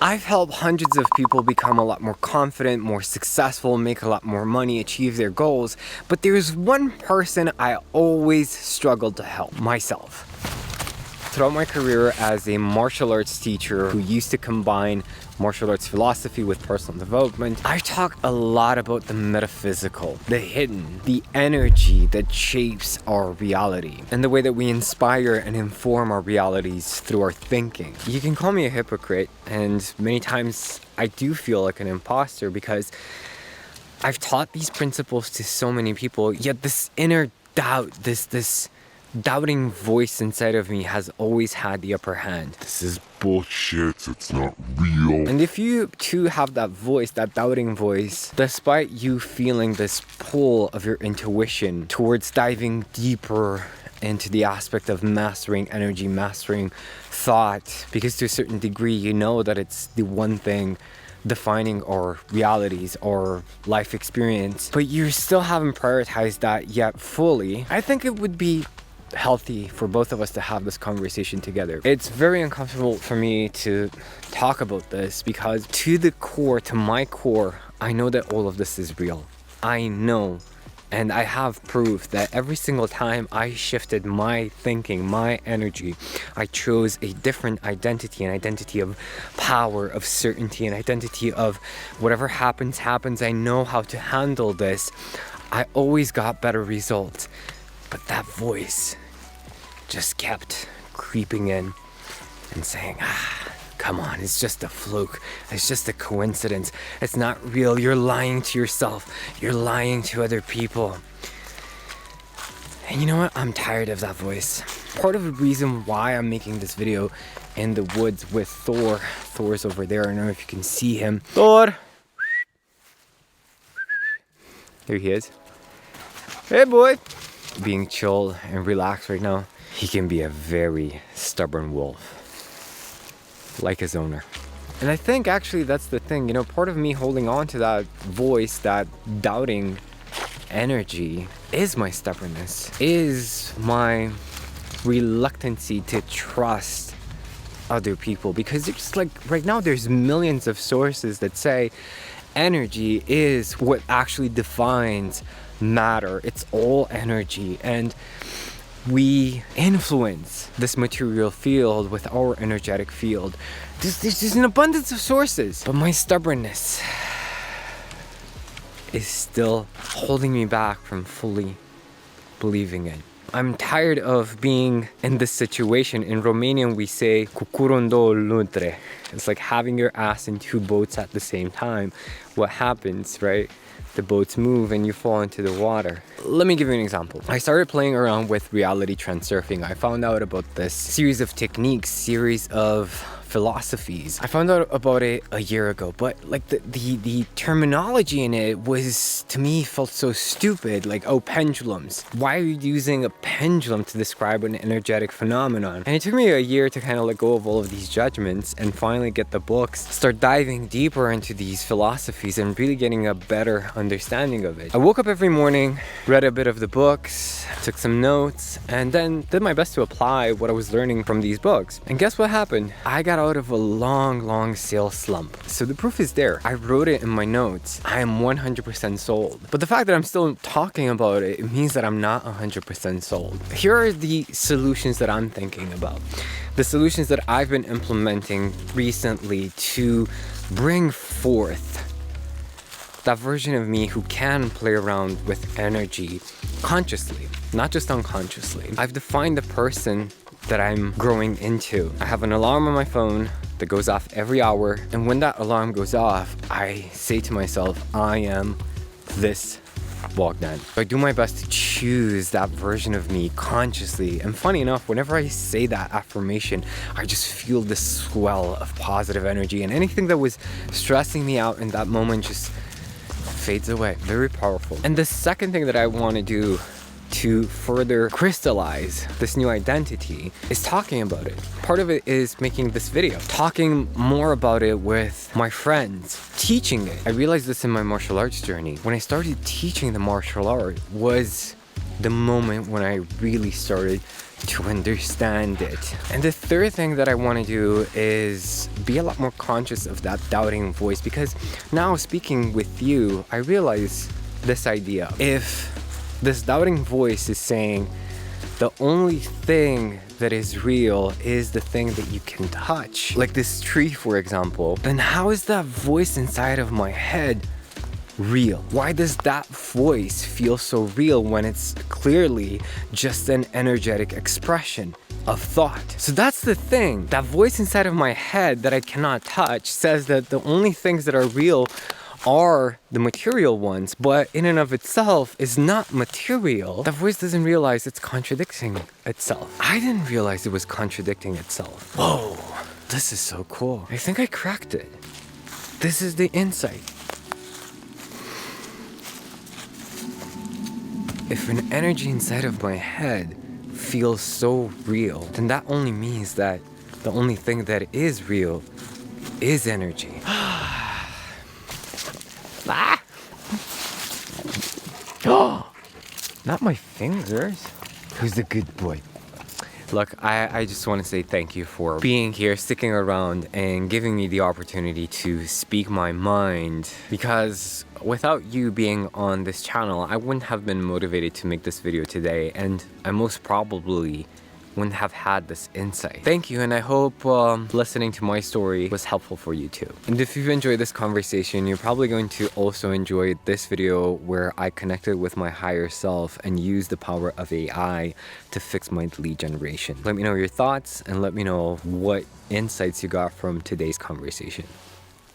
I've helped hundreds of people become a lot more confident, more successful, make a lot more money, achieve their goals, but there's one person I always struggled to help: myself. Throughout my career as a martial arts teacher who used to combine martial arts philosophy with personal development, I talk a lot about the metaphysical, the hidden, the energy that shapes our reality, and the way that we inspire and inform our realities through our thinking. You can call me a hypocrite, and many times I do feel like an imposter because I've taught these principles to so many people, yet this inner doubt, this doubting voice inside of me has always had the upper hand. This is bullshit, it's not real. And if you too have that voice, that doubting voice, despite you feeling this pull of your intuition towards diving deeper into the aspect of mastering energy, mastering thought, because to a certain degree you know that it's the one thing defining our realities or life experience, but you still haven't prioritized that yet fully, I think it would be healthy for both of us to have this conversation together. It's very uncomfortable for me to talk about this because to the core, to my core, I know that all of this is real. I know, and I have proof that every single time I shifted my thinking, my energy, I chose a different identity, an identity of power, of certainty, an identity of whatever happens, happens. I know how to handle this. I always got better results. But that voice just kept creeping in and saying, come on, it's just a fluke. It's just a coincidence. It's not real. You're lying to yourself. You're lying to other people. And you know what? I'm tired of that voice. Part of the reason why I'm making this video in the woods with Thor. Thor's over there. I don't know if you can see him. Thor! There he is. Hey, boy! Being chill and relaxed right now. He can be a very stubborn wolf, like his owner. And I think actually that's the thing, you know, part of me holding on to that voice, that doubting energy, is my stubbornness, is my reluctancy to trust other people. Because it's like right now there's millions of sources that say energy is what actually defines matter. It's all energy, and we influence this material field with our energetic field. There's an abundance of sources, but my stubbornness is still holding me back from fully believing it. I'm tired of being in this situation. In Romanian we say cucurundo lutre. It's like having your ass in two boats at the same time. What happens, right? The boats move and you fall into the water. Let me give you an example. I started playing around with reality transurfing. I found out about this series of techniques, series of philosophies. I found out about it a year ago, but like the terminology in it was, to me, felt so stupid. Like, oh, pendulums. Why are you using a pendulum to describe an energetic phenomenon? And it took me a year to kind of let go of all of these judgments and finally get the books, start diving deeper into these philosophies and really getting a better understanding of it. I woke up every morning, read a bit of the books, took some notes, and then did my best to apply what I was learning from these books. And guess what happened? I got out of a long sales slump. So the proof is there. I wrote it in my notes. I am 100% sold. But the fact that I'm still talking about it, it means that I'm not 100% sold. Here are the solutions that I'm thinking about. The solutions that I've been implementing recently to bring forth that version of me who can play around with energy consciously, not just unconsciously. I've defined the person that I'm growing into. I have an alarm on my phone that goes off every hour, and when that alarm goes off, I say to myself, I am this Bogdan. I do my best to choose that version of me consciously, and funny enough, whenever I say that affirmation, I just feel this swell of positive energy, and anything that was stressing me out in that moment just fades away. Very powerful. And the second thing that I want to do to further crystallize this new identity is talking about it. Part of it is making this video, talking more about it with my friends, teaching it. I realized this in my martial arts journey. When I started teaching the martial art was the moment when I really started to understand it. And the third thing that I want to do is be a lot more conscious of that doubting voice, because now speaking with you, I realize this idea. If this doubting voice is saying the only thing that is real is the thing that you can touch, like this tree, for example, then how is that voice inside of my head real? Why does that voice feel so real when it's clearly just an energetic expression of thought? So that's the thing. That voice inside of my head that I cannot touch says that the only things that are real are the material ones, but in and of itself is not material. That voice doesn't realize it's contradicting itself. I didn't realize it was contradicting itself. Whoa, this is so cool. I think I cracked it. This is the insight. If an energy inside of my head feels so real, then that only means that the only thing that is real is energy. Oh, not my fingers. Who's the good boy? Look, I just want to say thank you for being here, sticking around, and giving me the opportunity to speak my mind. Because without you being on this channel, I wouldn't have been motivated to make this video today, and I most probably wouldn't have had this insight. Thank you, and I hope listening to my story was helpful for you too. And if you've enjoyed this conversation, you're probably going to also enjoy this video where I connected with my higher self and used the power of AI to fix my lead generation. Let me know your thoughts and let me know what insights you got from today's conversation.